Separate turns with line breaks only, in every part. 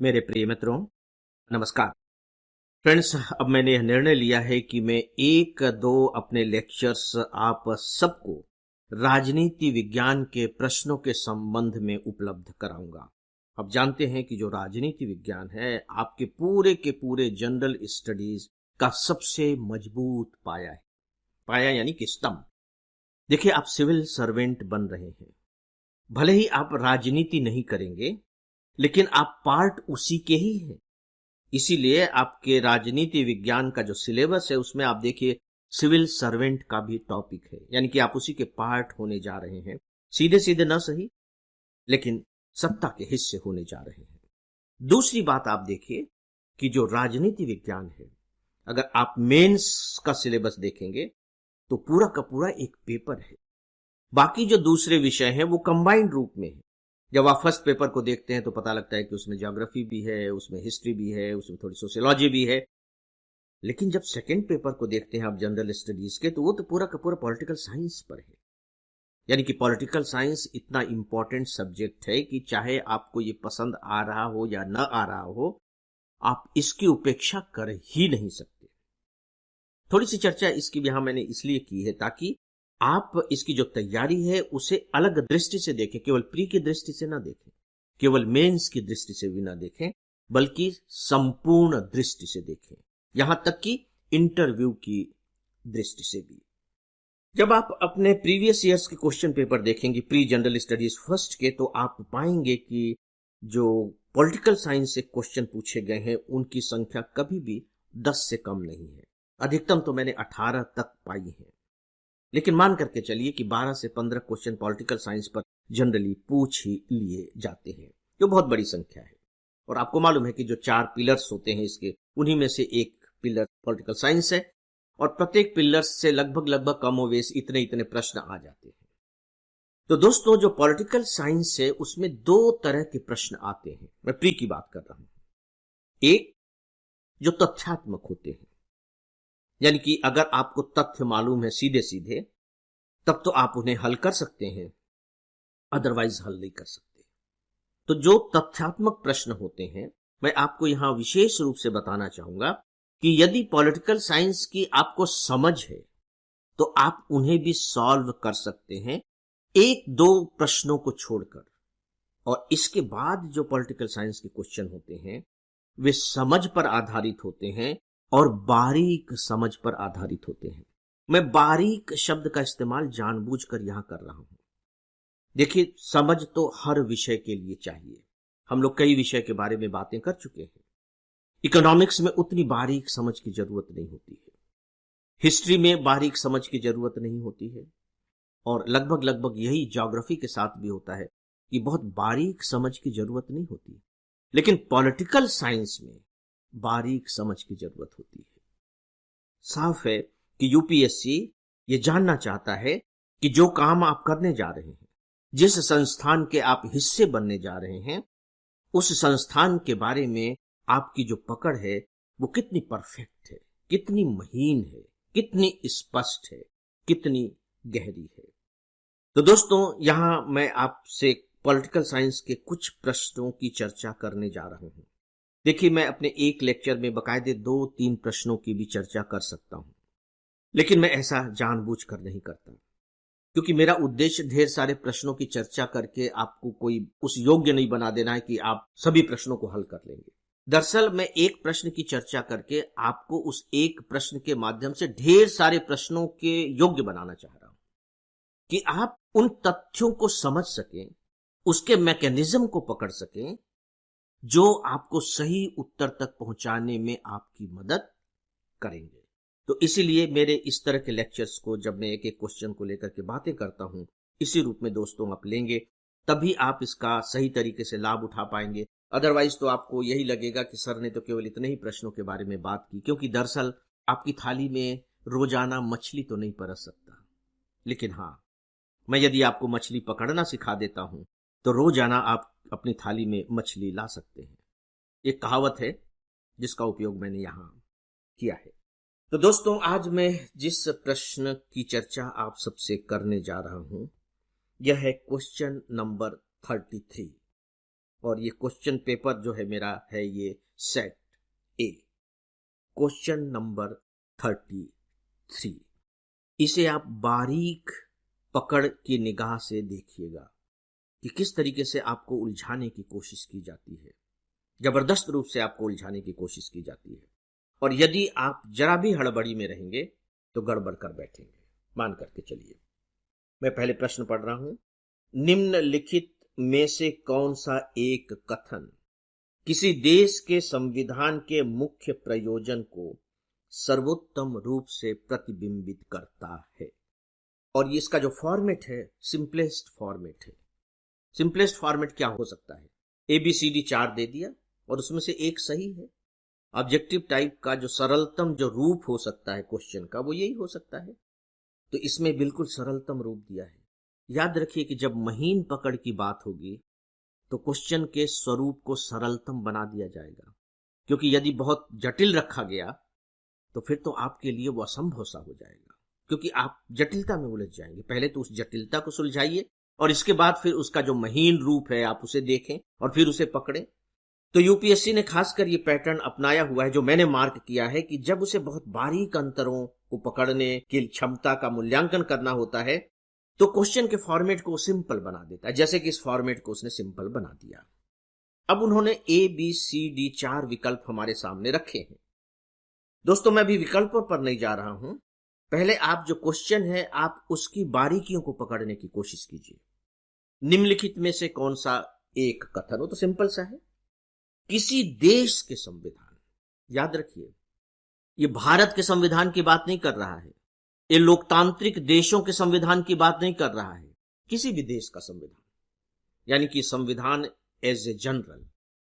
मेरे प्रिय मित्रों, नमस्कार। फ्रेंड्स, अब मैंने यह निर्णय लिया है कि मैं एक दो अपने लेक्चर्स आप सबको राजनीति विज्ञान के प्रश्नों के संबंध में उपलब्ध कराऊंगा। अब जानते हैं कि जो राजनीति विज्ञान है आपके पूरे के पूरे जनरल स्टडीज का सबसे मजबूत पाया है। पाया यानी कि स्तंभ। देखिए, आप सिविल सर्वेंट बन रहे हैं, भले ही आप राजनीति नहीं करेंगे लेकिन आप पार्ट उसी के ही हैं। इसीलिए आपके राजनीति विज्ञान का जो सिलेबस है उसमें आप देखिए सिविल सर्वेंट का भी टॉपिक है, यानी कि आप उसी के पार्ट होने जा रहे हैं। सीधे सीधे न सही लेकिन सत्ता के हिस्से होने जा रहे हैं। दूसरी बात आप देखिए कि जो राजनीति विज्ञान है, अगर आप मेंस का सिलेबस देखेंगे तो पूरा का पूरा एक पेपर है। बाकी जो दूसरे विषय हैं वो कंबाइंड रूप में है। जब आप फर्स्ट पेपर को देखते हैं तो पता लगता है कि उसमें ज्योग्राफी भी है, उसमें हिस्ट्री भी है, उसमें थोड़ी सोशियोलॉजी भी है। लेकिन जब सेकंड पेपर को देखते हैं आप जनरल स्टडीज के, तो वो तो पूरा का पूरा पॉलिटिकल साइंस पर है। यानी कि पॉलिटिकल साइंस इतना इंपॉर्टेंट सब्जेक्ट है कि चाहे आपको ये पसंद आ रहा हो या न आ रहा हो, आप इसकी उपेक्षा कर ही नहीं सकते। थोड़ी सी चर्चा इसकी भी यहां मैंने इसलिए की है ताकि आप इसकी जो तैयारी है उसे अलग दृष्टि से देखें, केवल प्री की दृष्टि से ना देखें, केवल मेंस की दृष्टि से भी ना देखें, बल्कि संपूर्ण दृष्टि से देखें, यहां तक कि इंटरव्यू की दृष्टि से भी। जब आप अपने प्रीवियस ईयर्स के क्वेश्चन पेपर देखेंगे प्री जनरल स्टडीज फर्स्ट के, तो आप पाएंगे कि जो पॉलिटिकल साइंस से क्वेश्चन पूछे गए हैं उनकी संख्या कभी भी 10 से कम नहीं है। अधिकतम तो मैंने 18 तक पाई है। लेकिन मान करके चलिए कि 12 से 15 क्वेश्चन पॉलिटिकल साइंस पर जनरली पूछ ही लिए जाते हैं, जो बहुत बड़ी संख्या है। और आपको मालूम है कि जो 4 पिलर्स होते हैं इसके, उन्हीं में से एक पिलर पॉलिटिकल साइंस है, और प्रत्येक पिलर से लगभग कमोवेश इतने प्रश्न आ जाते हैं। तो दोस्तों, जो पॉलिटिकल साइंस है उसमें 2 तरह के प्रश्न आते हैं। मैं प्री की बात कर रहा हूं। एक जो तथ्यात्मक होते हैं, यानी कि अगर आपको तथ्य मालूम है सीधे सीधे, तब तो आप उन्हें हल कर सकते हैं, अदरवाइज हल नहीं कर सकते। तो जो तथ्यात्मक प्रश्न होते हैं, मैं आपको यहां विशेष रूप से बताना चाहूंगा कि यदि पॉलिटिकल साइंस की आपको समझ है तो आप उन्हें भी सॉल्व कर सकते हैं, 1-2 प्रश्नों को छोड़कर। और इसके बाद जो पॉलिटिकल साइंस के क्वेश्चन होते हैं वे समझ पर आधारित होते हैं और बारीक समझ पर आधारित होते हैं। मैं बारीक शब्द का इस्तेमाल जानबूझकर यहां कर रहा हूं। देखिए, समझ तो हर विषय के लिए चाहिए। हम लोग कई विषय के बारे में बातें कर चुके हैं। इकोनॉमिक्स में उतनी बारीक समझ की जरूरत नहीं होती है, हिस्ट्री में बारीक समझ की जरूरत नहीं होती है, और लगभग यही ज्योग्राफी के साथ भी होता है कि बहुत बारीक समझ की जरूरत नहीं होती। लेकिन पॉलिटिकल साइंस में बारीक समझ की जरूरत होती है। साफ है कि यूपीएससी ये जानना चाहता है कि जो काम आप करने जा रहे हैं, जिस संस्थान के आप हिस्से बनने जा रहे हैं, उस संस्थान के बारे में आपकी जो पकड़ है वो कितनी परफेक्ट है, कितनी महीन है, कितनी स्पष्ट है, कितनी गहरी है। तो दोस्तों, यहां मैं आपसे पॉलिटिकल साइंस के कुछ प्रश्नों की चर्चा करने जा रहा हूं। देखिए, मैं अपने एक लेक्चर में बकायदे 2-3 प्रश्नों की भी चर्चा कर सकता हूं, लेकिन मैं ऐसा जानबूझकर नहीं करता, क्योंकि मेरा उद्देश्य ढेर सारे प्रश्नों की चर्चा करके आपको कोई उस योग्य नहीं बना देना है कि आप सभी प्रश्नों को हल कर लेंगे। दरअसल मैं एक प्रश्न की चर्चा करके आपको उस एक प्रश्न के माध्यम से ढेर सारे प्रश्नों के योग्य बनाना चाह रहा हूं, कि आप उन तथ्यों को समझ सकें, उसके मैकेनिज्म को पकड़ सकें, जो आपको सही उत्तर तक पहुंचाने में आपकी मदद करेंगे। तो इसीलिए मेरे इस तरह के लेक्चर्स को, जब मैं एक एक क्वेश्चन को लेकर के बातें करता हूं, इसी रूप में दोस्तों आप लेंगे, तभी आप इसका सही तरीके से लाभ उठा पाएंगे। अदरवाइज तो आपको यही लगेगा कि सर ने तो केवल इतने ही प्रश्नों के बारे में बात की, क्योंकि दरअसल आपकी थाली में रोजाना मछली तो नहीं परस सकता। लेकिन हाँ, मैं यदि आपको मछली पकड़ना सिखा देता हूं तो रोजाना आप अपनी थाली में मछली ला सकते हैं। एक कहावत है जिसका उपयोग मैंने यहां किया है। तो दोस्तों, आज मैं जिस प्रश्न की चर्चा आप सबसे करने जा रहा हूं, यह है क्वेश्चन नंबर 33। और ये क्वेश्चन पेपर जो है मेरा है ये सेट ए, क्वेश्चन नंबर 33। इसे आप बारीक पकड़ की निगाह से देखिएगा कि किस तरीके से आपको उलझाने की कोशिश की जाती है, जबरदस्त रूप से आपको उलझाने की कोशिश की जाती है। और यदि आप जरा भी हड़बड़ी में रहेंगे तो गड़बड़ कर बैठेंगे, मान करके चलिए। मैं पहले प्रश्न पढ़ रहा हूं। निम्नलिखित में से कौन सा एक कथन किसी देश के संविधान के मुख्य प्रयोजन को सर्वोत्तम रूप से प्रतिबिंबित करता है? और इसका जो फॉर्मेट है सिंपलेस्ट फॉर्मेट है। सिंपलेस्ट फॉर्मेट क्या हो सकता है? ABCD 4 दे दिया और उसमें से एक सही है। ऑब्जेक्टिव टाइप का जो सरलतम जो रूप हो सकता है क्वेश्चन का वो यही हो सकता है, तो इसमें बिल्कुल सरलतम रूप दिया है। याद रखिए कि जब महीन पकड़ की बात होगी तो क्वेश्चन के स्वरूप को सरलतम बना दिया जाएगा, क्योंकि यदि बहुत जटिल रखा गया तो फिर तो आपके लिए वो असंभव सा हो जाएगा, क्योंकि आप जटिलता में उलझ जाएंगे। पहले तो उस जटिलता को सुलझाइए और इसके बाद फिर उसका जो महीन रूप है आप उसे देखें और फिर उसे पकड़ें। तो यूपीएससी ने खासकर ये पैटर्न अपनाया हुआ है, जो मैंने मार्क किया है, कि जब उसे बहुत बारीक अंतरों को पकड़ने की क्षमता का मूल्यांकन करना होता है तो क्वेश्चन के फॉर्मेट को सिंपल बना देता है, जैसे कि इस फॉर्मेट को उसने सिंपल बना दिया। अब उन्होंने ABCD 4 विकल्प हमारे सामने रखे हैं। दोस्तों, मैं भी विकल्पों पर नहीं जा रहा हूं, पहले आप जो क्वेश्चन है आप उसकी बारीकियों को पकड़ने की कोशिश कीजिए। निम्नलिखित में से कौन सा एक कथन हो, तो सिंपल सा है, किसी देश के संविधान, याद रखिए ये भारत के संविधान की बात नहीं कर रहा है, ये लोकतांत्रिक देशों के संविधान की बात नहीं कर रहा है, किसी भी देश का संविधान, यानी कि संविधान as a general,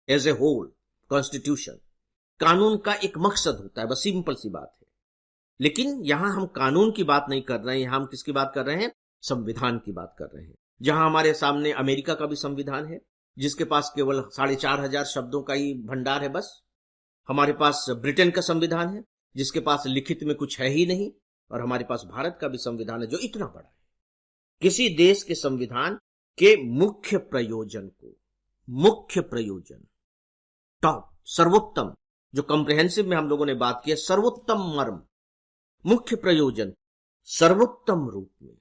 as a whole, constitution, कानून का एक मकसद होता है, बस सिंपल सी बात है। लेकिन यहां हम कानून की बात नहीं कर रहे हैं, यहां हम किसकी बात कर रहे हैं? संविधान की बात कर रहे हैं। जहां हमारे सामने अमेरिका का भी संविधान है, जिसके पास केवल 4,500 शब्दों का ही भंडार है बस। हमारे पास ब्रिटेन का संविधान है, जिसके पास लिखित में कुछ है ही नहीं, और हमारे पास भारत का भी संविधान है जो इतना बड़ा है। किसी देश के संविधान के मुख्य प्रयोजन को, मुख्य प्रयोजन, टॉप, सर्वोत्तम, जो कॉम्प्रिहेंसिव में हम लोगों ने बात की है, सर्वोत्तम मर्म, मुख्य प्रयोजन सर्वोत्तम रूप में,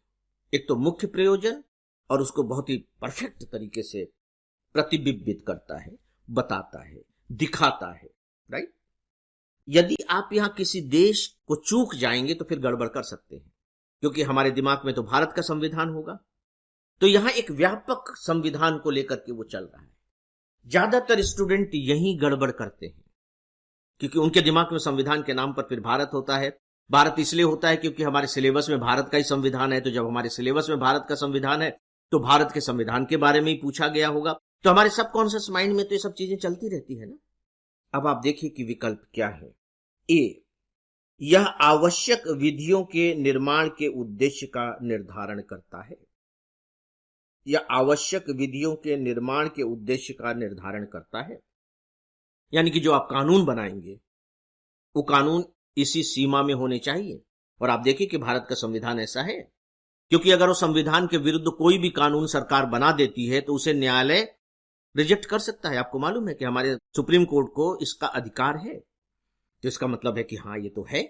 एक तो मुख्य प्रयोजन और उसको बहुत ही परफेक्ट तरीके से प्रतिबिंबित करता है, बताता है, दिखाता है, राइट। यदि आप यहां किसी देश को चूक जाएंगे तो फिर गड़बड़ कर सकते हैं, क्योंकि हमारे दिमाग में तो भारत का संविधान होगा। तो यहां एक व्यापक संविधान को लेकर के वो चल रहा है। ज्यादातर स्टूडेंट यही गड़बड़ करते हैं, क्योंकि उनके दिमाग में संविधान के नाम पर फिर भारत होता है। भारत इसलिए होता है क्योंकि हमारे सिलेबस में भारत का ही संविधान है, तो जब हमारे सिलेबस में भारत का संविधान है तो भारत के संविधान के बारे में ही पूछा गया होगा, तो हमारे सबकॉन्शियस माइंड में तो ये सब चीजें चलती रहती है ना। अब आप देखिए कि विकल्प क्या है। ए, यह आवश्यक विधियों के निर्माण के उद्देश्य का निर्धारण करता है। यह आवश्यक विधियों के निर्माण के उद्देश्य का निर्धारण करता है, यानी कि जो आप कानून बनाएंगे वो कानून इसी सीमा में होने चाहिए। और आप देखिए कि भारत का संविधान ऐसा है, क्योंकि अगर वो संविधान के विरुद्ध कोई भी कानून सरकार बना देती है तो उसे न्यायालय रिजेक्ट कर सकता है। आपको मालूम है कि हमारे सुप्रीम कोर्ट को इसका अधिकार है, तो इसका मतलब है कि हाँ ये तो है।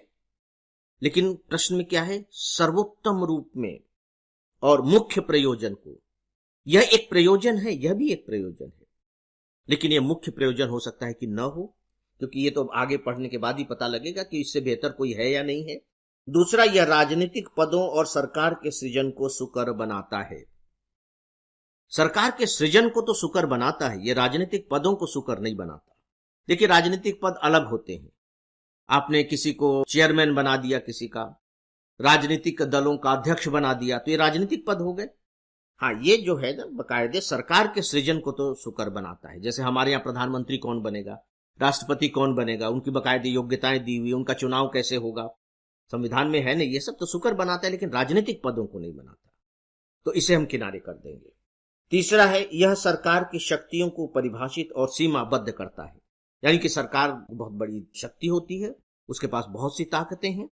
लेकिन प्रश्न में क्या है? सर्वोत्तम रूप में और मुख्य प्रयोजन को। यह एक प्रयोजन है, यह भी एक प्रयोजन है, लेकिन यह मुख्य प्रयोजन हो सकता है कि न हो, क्योंकि ये तो आगे पढ़ने के बाद ही पता लगेगा कि इससे बेहतर कोई है या नहीं है। दूसरा, यह राजनीतिक पदों और सरकार के सृजन को सुकर बनाता है। सरकार के सृजन को तो सुकर बनाता है, यह राजनीतिक पदों को सुकर नहीं बनाता। देखिए, राजनीतिक पद अलग होते हैं। आपने किसी को चेयरमैन बना दिया, किसी का राजनीतिक दलों का अध्यक्ष बना दिया, तो ये राजनीतिक पद हो गए। हाँ, ये जो है ना बाकायदे सरकार के सृजन को तो सुकर बनाता है। जैसे हमारे यहाँ प्रधानमंत्री कौन बनेगा, राष्ट्रपति कौन बनेगा, उनकी बाकायदे योग्यताएं दी हुई, उनका चुनाव कैसे होगा, संविधान में है नहीं, ये सब तो सुकर बनाता है, लेकिन राजनीतिक पदों को नहीं बनाता। तो इसे हम किनारे कर देंगे। तीसरा है, यह सरकार की शक्तियों को परिभाषित और सीमाबद्ध करता है, यानी कि सरकार बहुत बड़ी शक्ति होती है, उसके पास बहुत सी ताकतें हैं,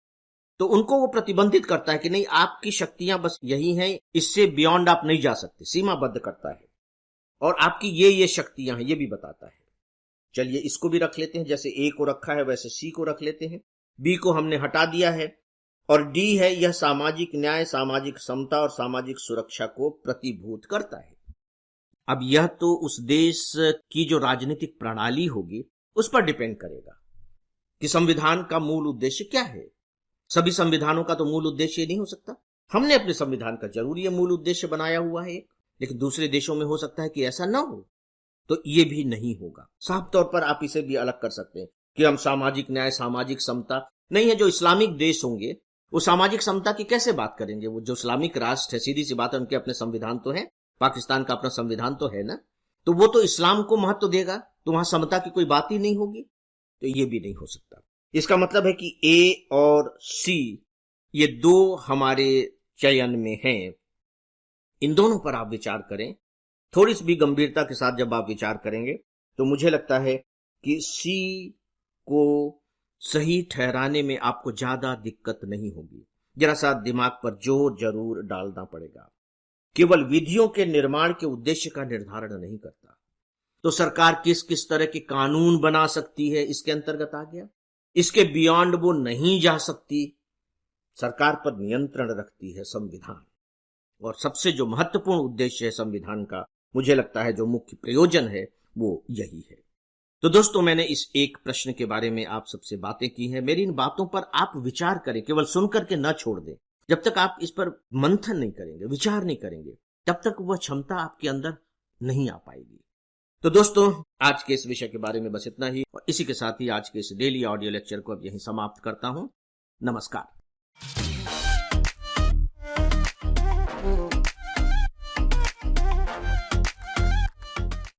तो उनको वो प्रतिबंधित करता है कि नहीं, आपकी शक्तियां बस यही हैं, इससे बियॉन्ड आप नहीं जा सकते, सीमाबद्ध करता है। और आपकी ये शक्तियां हैं, ये भी बताता है। चलिए इसको भी रख लेते हैं, जैसे ए को रखा है वैसे सी को रख लेते हैं। बी को हमने हटा दिया है और डी है, यह सामाजिक न्याय, सामाजिक समता और सामाजिक सुरक्षा को प्रतिभूत करता है। अब यह तो उस देश की जो राजनीतिक प्रणाली होगी उस पर डिपेंड करेगा कि संविधान का मूल उद्देश्य क्या है। सभी संविधानों का तो मूल उद्देश्य नहीं हो सकता। हमने अपने संविधान का जरूर ये मूल उद्देश्य बनाया हुआ है, लेकिन दूसरे देशों में हो सकता है कि ऐसा ना हो, तो ये भी नहीं होगा। साफ तौर पर आप इसे भी अलग कर सकते हैं कि हम सामाजिक न्याय, सामाजिक समता नहीं है। जो इस्लामिक देश होंगे वो सामाजिक समता की कैसे बात करेंगे? वो जो इस्लामिक राष्ट्र है, सीधी सी बात है, उनके अपने संविधान तो है, पाकिस्तान का अपना संविधान तो है ना, तो वो तो इस्लाम को महत्व देगा, तो वहां समता की कोई बात ही नहीं होगी। तो ये भी नहीं हो सकता। इसका मतलब है कि ए और सी ये दो हमारे चयन में हैं। इन दोनों पर आप विचार करें, थोड़ी सी भी गंभीरता के साथ जब आप विचार करेंगे तो मुझे लगता है कि सी को सही ठहराने में आपको ज्यादा दिक्कत नहीं होगी। जरा सा दिमाग पर जोर जरूर डालना पड़ेगा। केवल विधियों के निर्माण के उद्देश्य का निर्धारण नहीं करता, तो सरकार किस किस तरह के कानून बना सकती है इसके अंतर्गत आ गया। इसके बियॉन्ड वो नहीं जा सकती। सरकार पर नियंत्रण रखती है संविधान, और सबसे जो महत्वपूर्ण उद्देश्य है संविधान का, मुझे लगता है जो मुख्य प्रयोजन है वो यही है। तो दोस्तों, मैंने इस एक प्रश्न के बारे में आप सबसे बातें की हैं। मेरी इन बातों पर आप विचार करें, केवल सुन करके न छोड़ दें। जब तक आप इस पर मंथन नहीं करेंगे, विचार नहीं करेंगे, तब तक वह क्षमता आपके अंदर नहीं आ पाएगी। तो दोस्तों, आज के इस विषय के बारे में बस इतना ही, और इसी के साथ ही आज के इस डेली ऑडियो लेक्चर को अब यहीं समाप्त करता हूं। नमस्कार।